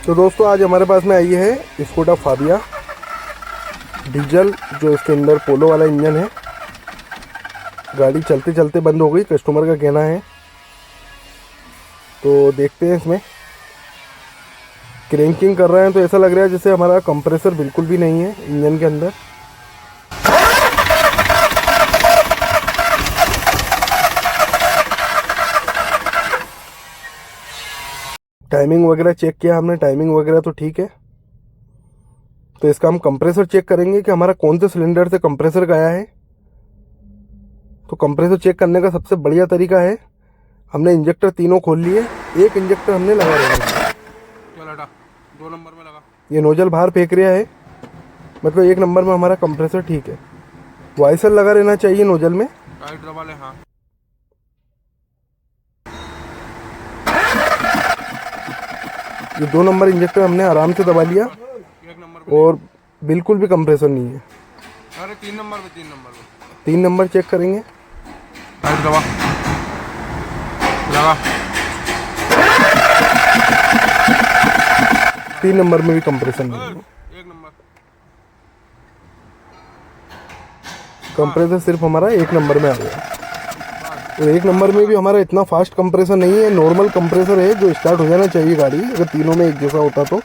तो दोस्तों आज हमारे पास में आई है स्कोडा फाबिया डीजल, जो इसके अंदर पोलो वाला इंजन है। गाड़ी चलते चलते बंद हो गई, कस्टमर का कहना है। तो देखते हैं, इसमें क्रैंकिंग कर रहे हैं तो ऐसा लग रहा है जैसे हमारा कंप्रेसर बिल्कुल भी नहीं है इंजन के अंदर। टाइमिंग वगैरह चेक किया हमने, टाइमिंग वगैरह तो ठीक है। तो इसका हम कंप्रेसर चेक करेंगे कि हमारा कौन से सिलेंडर से कंप्रेसर गया है। तो कंप्रेसर चेक करने का सबसे बढ़िया तरीका है, हमने इंजेक्टर तीनों खोल लिए, एक इंजेक्टर हमने लगा दिया। 2 नंबर में लगा। ये नोजल बाहर फेंक रहा है, मतलब 1 नंबर में हमारा कंप्रेसर ठीक है। वाइसर लगा रहना चाहिए नोजल में। टाइट दबा ले। हाँ, ये 2 नंबर इंजेक्टर हमने आराम से दबा लिया 1 नंबर पे और बिल्कुल भी कंप्रेसर नहीं है। अरे 3 नंबर पे 3 नंबर चेक करेंगे। टाइट दबा लगा। 3 नंबर में भी कंप्रेसर नहीं है। 1 नंबर कंप्रेसर सिर्फ हमारा 1 नंबर में आ गया। तो 1 नंबर में भी हमारा इतना फास्ट कंप्रेसर नहीं है, नॉर्मल कंप्रेसर है जो स्टार्ट हो जाना चाहिए गाड़ी, अगर तीनों में एक जैसा होता तो।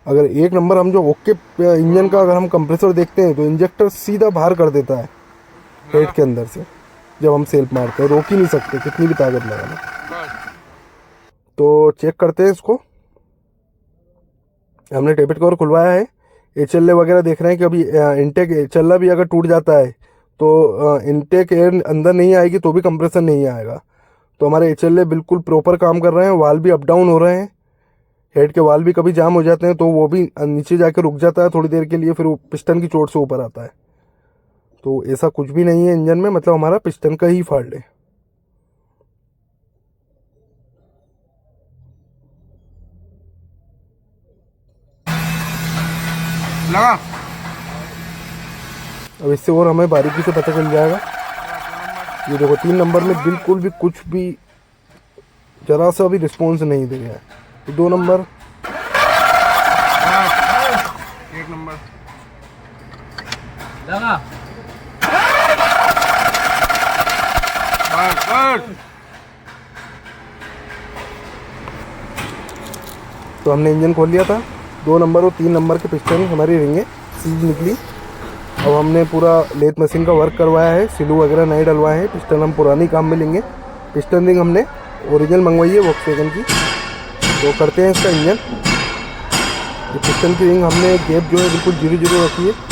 अगर 1 नंबर हम जो ओके इंजन का अगर हम कंप्रेसर देखते हैं तो इंजेक्टर सीधा बाहर कर देता है हेड के अंदर से, जब हम सेल्फ मारते हैं रोक ही नहीं सकते कितनी भी ताकत लगाना। तो चेक करते हैं इसको। हमने टेपेट कवर खुलवाया है, एचएलए वगैरह देख रहे हैं कि अभी इनटेक एचएलए भी अगर टूट जाता है तो इनटेक एयर अंदर नहीं आएगी तो भी कंप्रेसर नहीं आएगा। तो हमारे एचएलए बिल्कुल प्रॉपर काम कर रहे हैं, वाल भी अप डाउन हो रहे हैं, हेड के वाल भी कभी जाम हो जाते हैं तो वो भी नीचे जाके रुक जाता है थोड़ी देर के लिए, फिर वो पिस्टन की चोट से ऊपर आता है। तो ऐसा कुछ भी नहीं है इंजन में, मतलब हमारा पिस्टन का ही फॉल्ट है। लगा। अब इससे और हमें बारीकी से पता चल जाएगा। ये देखो 3 नंबर में बिल्कुल भी कुछ भी जरा सा भी रिस्पॉन्स नहीं दे रहा है। तो 2 नंबर 1 नंबर लगा। तो हमने इंजन खोल लिया था, 2 नंबर और 3 नंबर के पिस्टन हमारी रिंगें सीज निकली। अब हमने पूरा लेथ मशीन का वर्क करवाया है, सिलू वगैरह नहीं डलवाए हैं, पिस्टन हम पुरानी काम में लेंगे। पिस्टन रिंग हमने ओरिजिनल मंगवाई है वॉक्सवैगन की। तो करते हैं इसका इंजन। ये पिस्टन की रिंग हमने गैप जो है बिल्कुल 0-0 रखी है।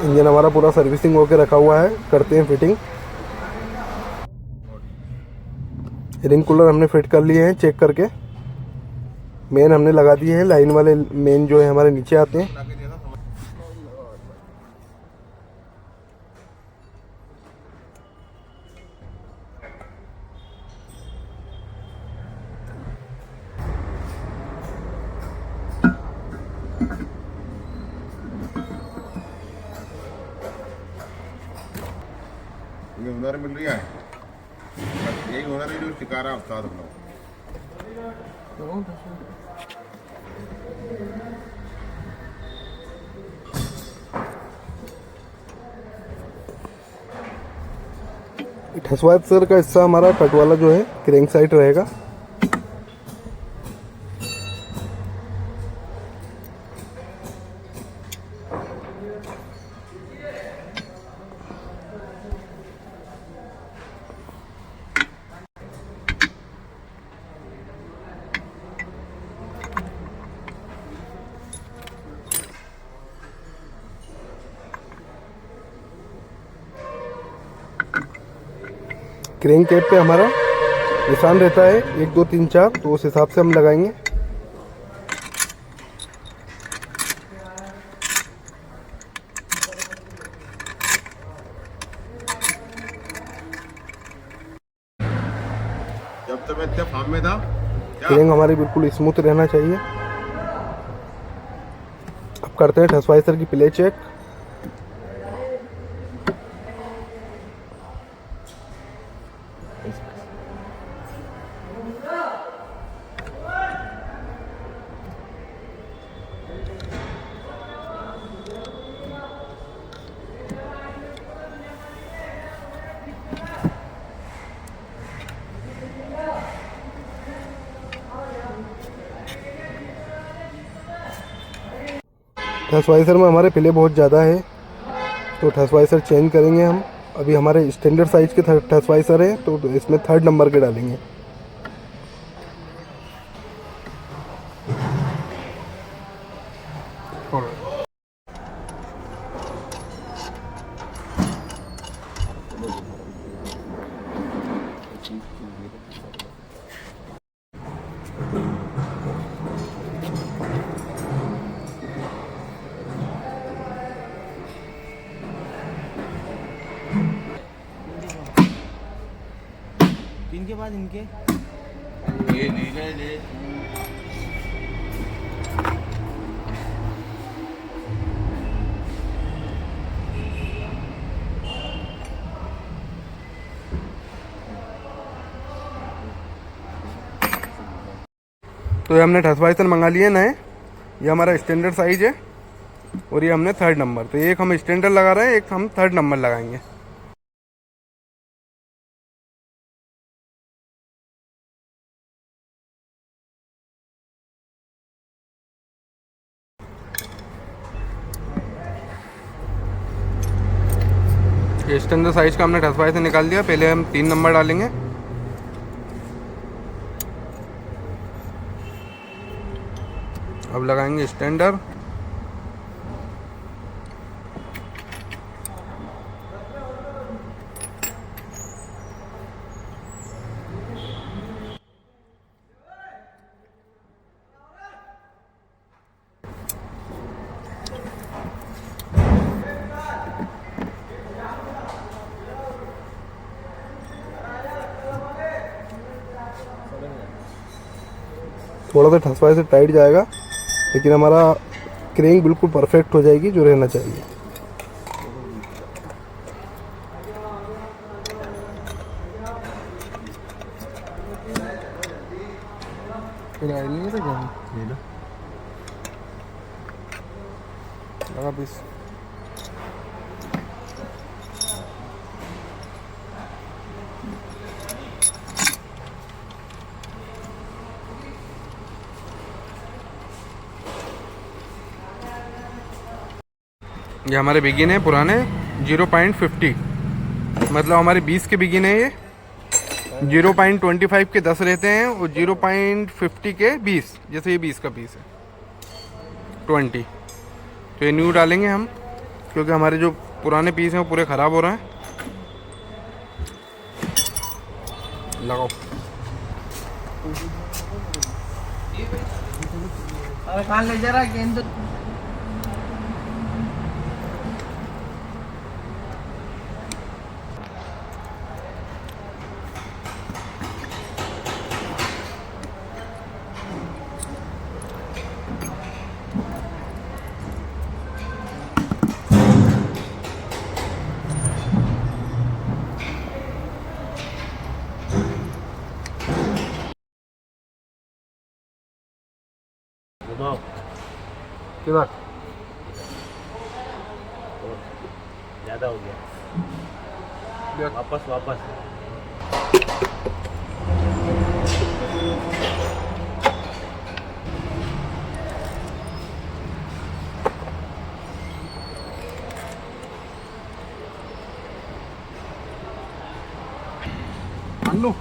इंजन हमारा पूरा सर्विसिंग होकर रखा हुआ है, करते हैं फिटिंग। रिंग कूलर हमने फिट कर लिए हैं चेक करके। मेन हमने लगा दिए हैं, लाइन वाले मेन जो है हमारे नीचे आते हैं। ये हुनर मिल रही है, यही हुनर है जो सिखा रहा है उस्ताद हम लोग। ठसवाइजर का हिस्सा हमारा कट वाला जो है क्रैंक साइड रहेगा। क्रैंक कैप पे हमारा निशान रहता है 1 2 3 4, तो उस हिसाब से हम लगाएंगे। मैं इतने फार्म में था क्या? क्रेंग हमारी बिल्कुल स्मूथ रहना चाहिए। अब करते हैं ठसवाइसर की प्ले चेक। ठसवाइसर में हमारे प्ले बहुत ज़्यादा है, तो ठसवाइसर चेंज करेंगे हम। अभी हमारे स्टैंडर्ड साइज के ठसवाइसर हैं, तो इसमें 3rd नंबर के डालेंगे। इनके बाद इनके ये नीले ले तो ये हमने ठसवाइसर मंगा लिए नए। ये हमारा स्टैंडर्ड साइज है और ये हमने 3rd नंबर। तो एक हम स्टैंडर्ड लगा रहे हैं, एक हम 3rd नंबर लगाएंगे। ये स्टैंडर्ड साइज का हमने ठसवाइसर निकाल दिया। पहले हम 3 नंबर डालेंगे। अब लगाएंगे स्टैंडर्ड। थोड़ा सा ठसवाइसर टाइट जाएगा, लेकिन हमारा क्रेंग बिल्कुल परफेक्ट हो जाएगी जो रहना चाहिए। लगा पीस। ये हमारे बिगिन है पुराने 0.50, मतलब हमारे 20 के बिगिन है। ये 0.25 के 10 रहते हैं और 0.50 के 20, जैसे ये 20 का पीस है 20। तो ये न्यू डालेंगे हम, क्योंकि हमारे जो पुराने पीस हैं वो पूरे ख़राब हो रहे हैं। लगाओ। अरे कहाँ ले जा रहा है गेंद? घुमाओ किधर? ज्यादा हो गया। वापस वापस लो।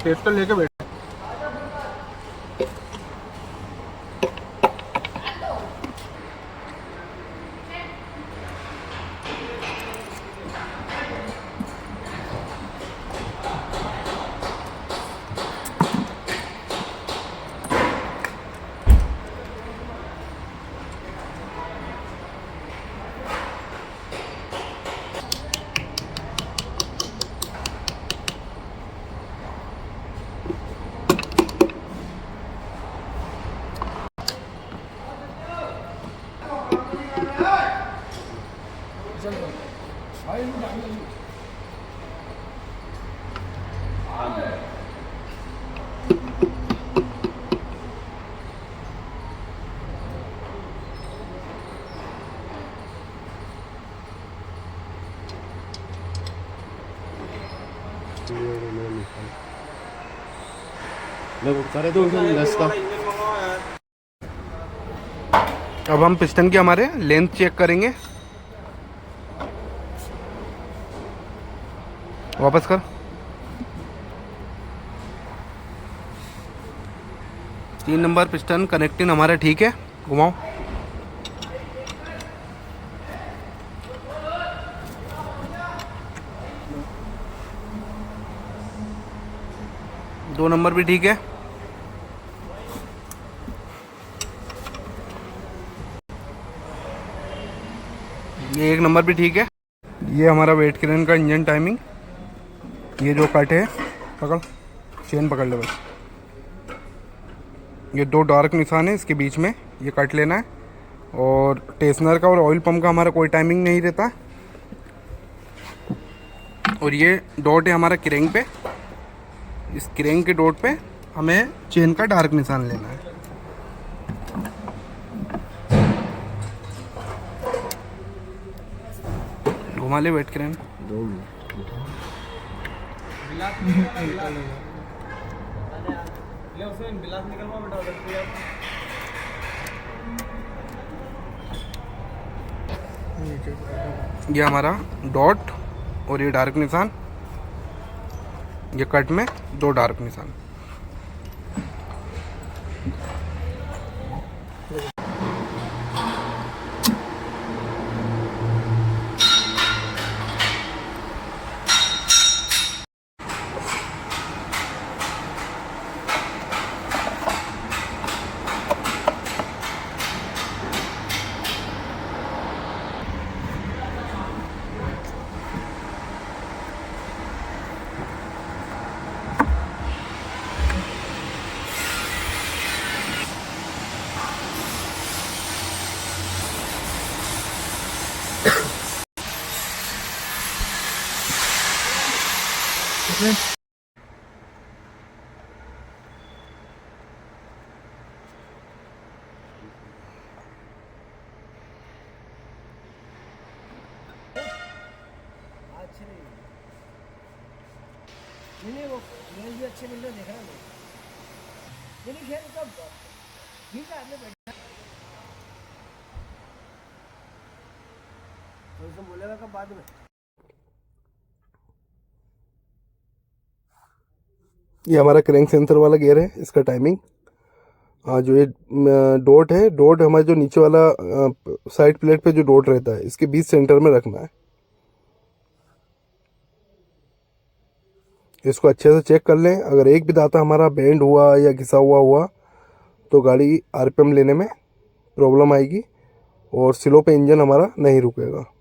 पेस्टल लेके बैठ। करे तो रास्ता अब हम पिस्टन के हमारे लेंथ चेक करेंगे। वापस कर। 3 नंबर पिस्टन कनेक्टिंग हमारा ठीक है, घुमाओ। दो नंबर भी ठीक है। ये 1 नंबर भी ठीक है। ये हमारा वेट क्रेन का इंजन टाइमिंग। ये जो कट है, पकड़, चेन पकड़ ले बस। ये 2 डार्क निशान है इसके बीच में, ये कट लेना है। और टेस्नर का और ऑयल पंप का हमारा कोई टाइमिंग नहीं रहता। और ये डॉट है हमारा क्रेंक पे, इस क्रेंक के डॉट पे हमें चेन का डार्क निशान लेना है। घुमा ले वेट क्रेन। ये हमारा डॉट और ये डार्क निशान, ये कट में 2 डार्क निशान। नहीं वो मेल भी अच्छे मिल रहे देखा ना नहीं खैर सब ठीक है आपने बैठा तो इसमें बोलेगा कब बाद में। ये हमारा क्रैंक सेंसर वाला गियर है, इसका टाइमिंग। जो ये डॉट है, डॉट हमारे जो नीचे वाला साइड प्लेट पे जो डॉट रहता है, इसके बीच सेंटर में रखना है। इसको अच्छे से चेक कर लें। अगर एक भी दाता हमारा बेंड हुआ या घिसा हुआ तो गाड़ी आरपीएम लेने में प्रॉब्लम आएगी और स्लो पे इंजन हमारा नहीं रुकेगा।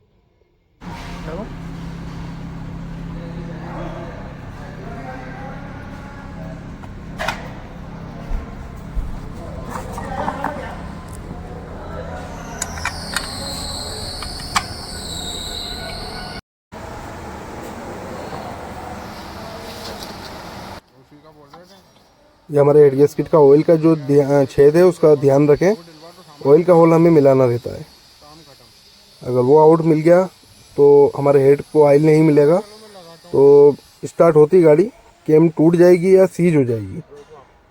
ये हमारे हेड गैस्केट का ऑयल का जो छेद है उसका ध्यान रखें। ऑयल का होल हमें मिलाना रहता है। अगर वो आउट मिल गया तो हमारे हेड को ऑयल नहीं मिलेगा, तो स्टार्ट होती गाड़ी केम टूट जाएगी या सीज हो जाएगी।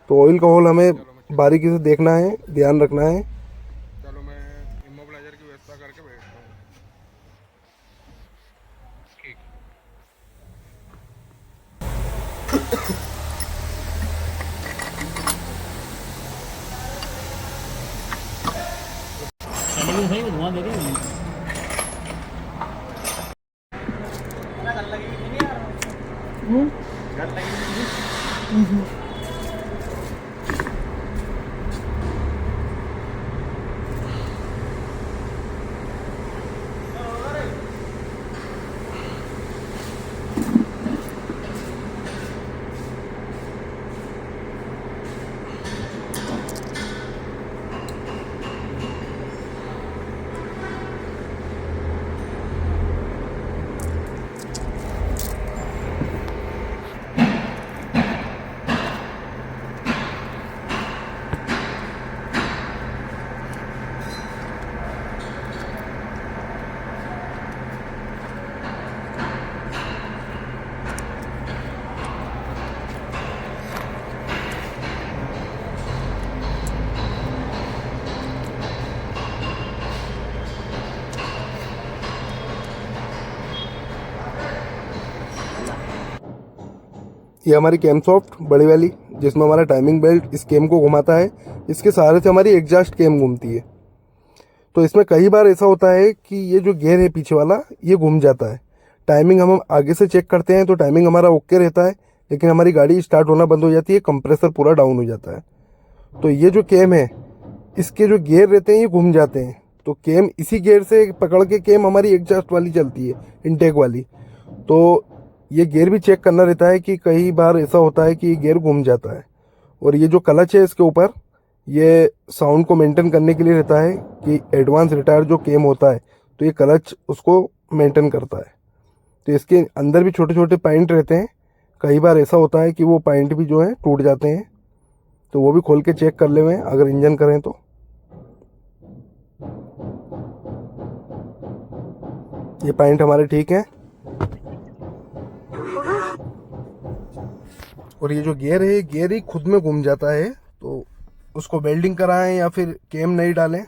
तो ऑयल का होल हमें बारीकी से देखना है, ध्यान रखना है। चलो मैं इमोबिलाइजर की व्यवस्था करके बैठता हूँ। ठीक। धुआं दे रही है। ये हमारी कैम सॉफ्ट बड़ी वाली, जिसमें हमारा टाइमिंग बेल्ट इस केम को घुमाता है, इसके सहारे से हमारी एग्जॉस्ट केम घूमती है। तो इसमें कई बार ऐसा होता है कि ये जो गियर है पीछे वाला ये घूम जाता है। टाइमिंग हम आगे से चेक करते हैं तो टाइमिंग हमारा ओके रहता है, लेकिन हमारी गाड़ी स्टार्ट होना बंद हो जाती है, कंप्रेसर पूरा डाउन हो जाता है। तो ये जो केम है इसके जो गियर रहते हैं ये घूम जाते हैं, तो केम इसी गियर से पकड़ के केम हमारी एग्जॉस्ट वाली चलती है, इनटेक वाली। तो ये गियर भी चेक करना रहता है कि कई बार ऐसा होता है कि ये गियर घूम जाता है। और ये जो क्लच है इसके ऊपर, ये साउंड को मेंटेन करने के लिए रहता है कि एडवांस रिटायर जो केम होता है तो ये क्लच उसको मेंटेन करता है। तो इसके अंदर भी छोटे छोटे पॉइंट रहते हैं, कई बार ऐसा होता है कि वो पॉइंट भी जो है टूट जाते हैं, तो वो भी खोल के चेक कर ले हुए अगर इंजन करें तो। ये पॉइंट हमारे ठीक हैं। और ये जो गियर है, गियर ही खुद में घूम जाता है, तो उसको वेल्डिंग कराएं या फिर केम नहीं डालें।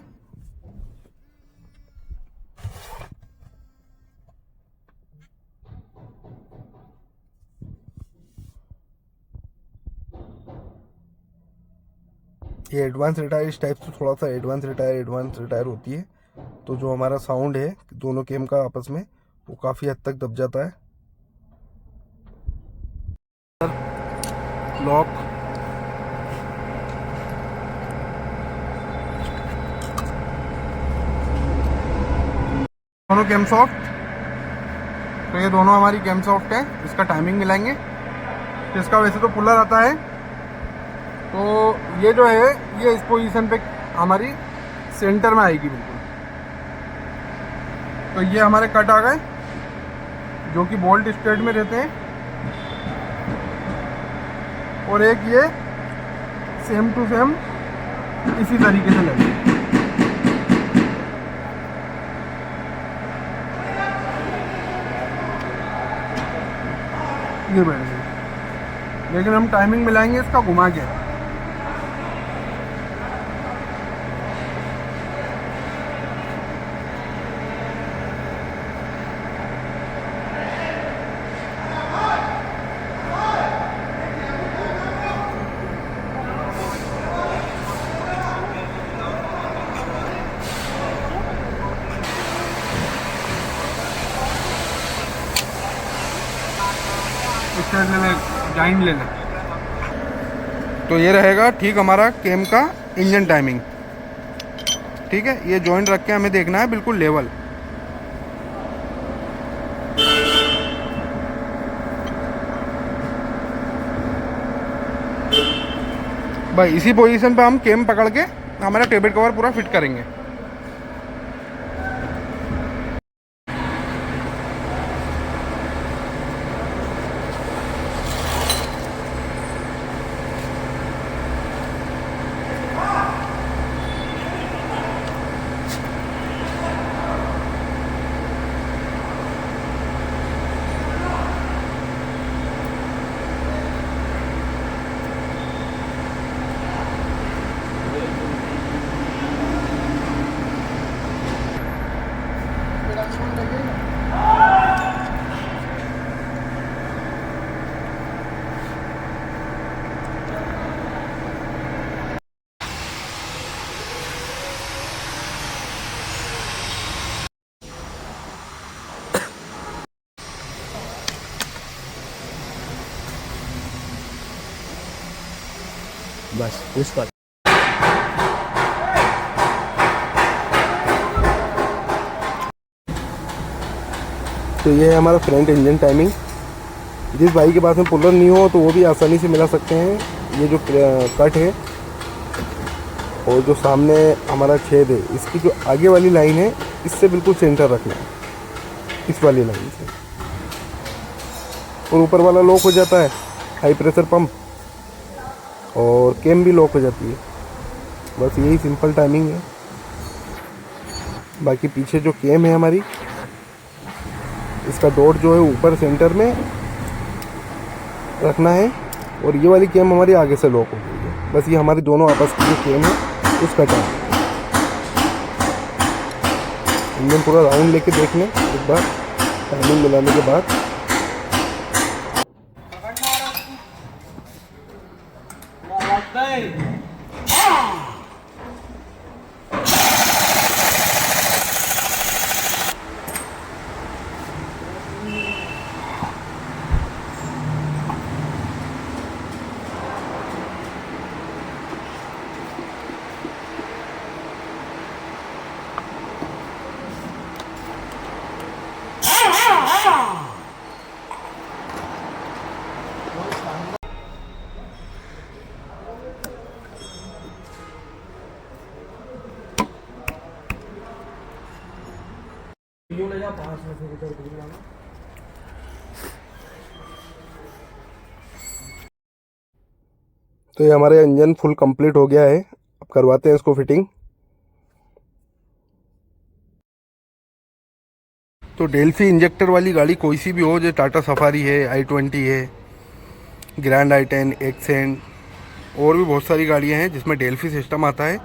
ये एडवांस रिटायर इस टाइप से थोड़ा सा एडवांस रिटायर होती है, तो जो हमारा साउंड है दोनों केम का आपस में वो काफ़ी हद तक दब जाता है। लॉक, दोनों कैम सॉफ्ट, तो ये दोनों हमारी कैम सॉफ्ट है। इसका टाइमिंग मिलाएंगे। तो इसका वैसे तो पुलर आता है, तो ये जो है ये इस पोजीशन पे हमारी सेंटर में आएगी बिल्कुल। तो ये हमारे कट आ गए जो कि बोल्ट स्ट्रेट में रहते हैं, और एक ये सेम टू सेम इसी तरीके से लगे। ये बैठ गई, लेकिन हम टाइमिंग मिलाएंगे इसका घुमा के। जॉइंट ले लें तो ये रहेगा ठीक हमारा केम का इंजन टाइमिंग। ठीक है, ये जॉइंट रख के हमें देखना है बिल्कुल लेवल। भाई इसी पोजीशन पे हम केम पकड़ के हमारा टेबल कवर पूरा फिट करेंगे। बस पुश कर। तो ये है हमारा फ्रंट इंजन टाइमिंग। जिस भाई के पास में पुलर नहीं हो तो वो भी आसानी से मिला सकते हैं। ये जो कट है और जो सामने हमारा छेद है, इसकी जो आगे वाली लाइन है इससे बिल्कुल सेंटर रखना है, इस वाली लाइन से। और ऊपर वाला लॉक हो जाता है, हाई प्रेशर पंप, और केम भी लॉक हो जाती है। बस यही सिंपल टाइमिंग है। बाकी पीछे जो केम है हमारी, इसका डॉट जो है ऊपर सेंटर में रखना है, और ये वाली केम हमारी आगे से लॉक हो गई है। बस ये हमारी दोनों आपस की जो केम है उसका टाइम। इंजन पूरा राउंड लेके देख लें एक बार टाइमिंग मिलाने के बाद। ले जा 5 में से उधर दूर जाना। तो ये हमारे इंजन फुल कंप्लीट हो गया है। अब करवाते हैं इसको फिटिंग। तो डेल्फी इंजेक्टर वाली गाड़ी कोई सी भी हो, जो टाटा सफारी है, i20 है, ग्रैंड i10, एक्सेंट और भी बहुत सारी गाड़ियां हैं जिसमें डेल्फी सिस्टम आता है,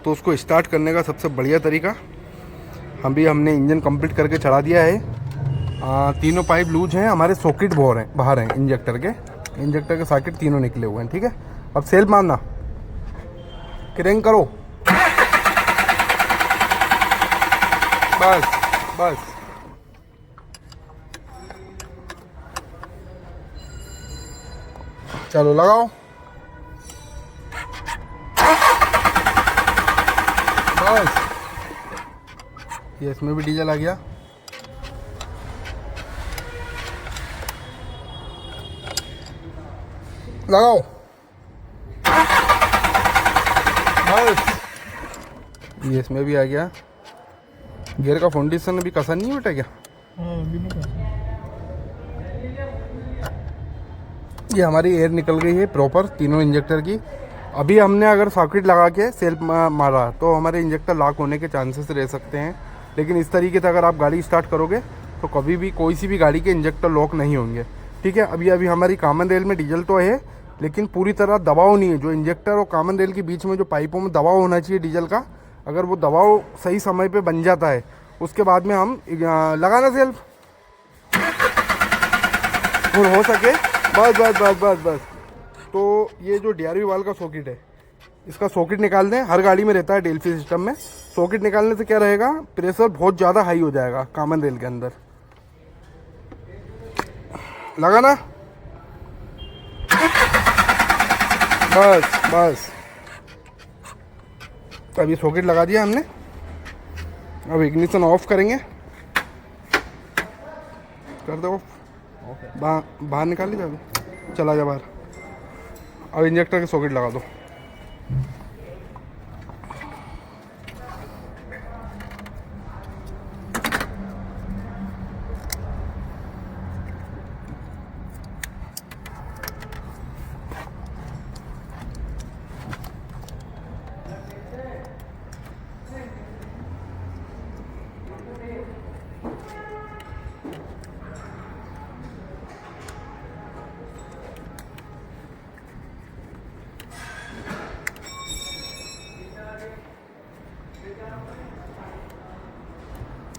तो उसको स्टार्ट करने का सबसे बढ़िया तरीका, हमने इंजन कंप्लीट करके चढ़ा दिया है। तीनों पाइप लूज हैं, हमारे सॉकेट बाहर हैं इंजेक्टर के सॉकेट तीनों निकले हुए हैं। ठीक है, अब सेल्फ मारना, क्रैंक करो, बस चलो लगाओ, बस। ये इसमें भी डीजल आ गया। लगाओ, बस। ये इसमें भी आ गया। गियर का फाउंडेशन अभी कसा नहीं बेटा क्या? ये हमारी एयर निकल गई है प्रॉपर तीनों इंजेक्टर की। अभी हमने अगर सॉकेट लगा के सेल्फ मारा तो हमारे इंजेक्टर लॉक होने के चांसेस रह सकते हैं, लेकिन इस तरीके से अगर आप गाड़ी स्टार्ट करोगे तो कभी भी कोई सी भी गाड़ी के इंजेक्टर लॉक नहीं होंगे। ठीक है, अभी हमारी कॉमन रेल में डीजल तो है, लेकिन पूरी तरह दबाव नहीं है। जो इंजेक्टर और कॉमन रेल के बीच में जो पाइपों में दबाव होना चाहिए डीजल का, अगर वो दबाव सही समय पे बन जाता है, उसके बाद में हम लगाना सेल्फ और हो सके बस। तो ये जो DRV वाल का सॉकेट है, इसका सॉकेट निकाल दें। हर गाड़ी में रहता है डेल्फी सिस्टम में। सॉकेट निकालने से क्या रहेगा, प्रेशर बहुत ज़्यादा हाई हो जाएगा कॉमन रेल के अंदर। लगाना, बस। अभी सॉकेट लगा दिया हमने। अब इग्निशन ऑफ करेंगे, कर दो ऑफ। बाहर निकाल लीजिए, अभी चला जा बाहर। अब इंजेक्टर के सॉकेट लगा दो।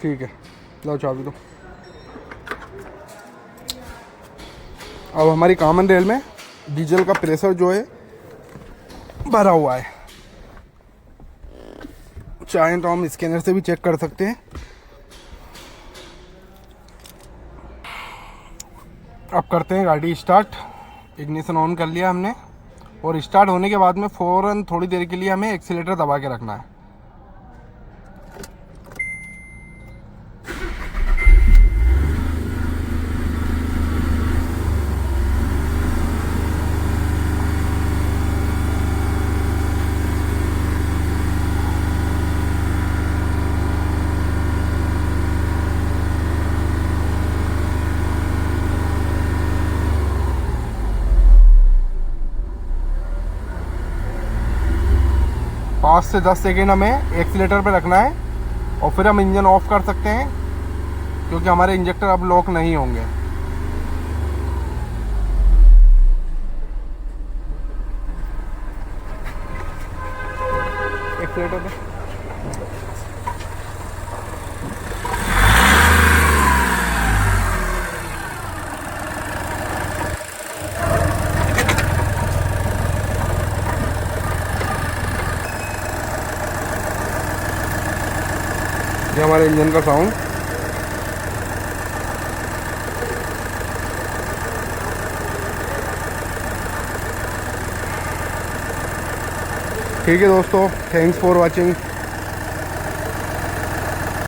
ठीक है, लो चाबी दो। अब हमारी कॉमन रेल में डीजल का प्रेशर जो है भरा हुआ है। चाहें तो हम स्कैनर से भी चेक कर सकते हैं। अब करते हैं गाड़ी स्टार्ट। इग्निशन ऑन कर लिया हमने, और स्टार्ट होने के बाद में फ़ौरन थोड़ी देर के लिए हमें एक्सीलेटर दबा के रखना है। पाँच से 10 सेकेंड हमें एक्सीलेटर पे रखना है, और फिर हम इंजन ऑफ कर सकते हैं, क्योंकि हमारे इंजेक्टर अब लॉक नहीं होंगे। एक्सीलेटर पे ये हमारे इंजन का साउंड। ठीक है दोस्तों, थैंक्स फॉर वॉचिंग।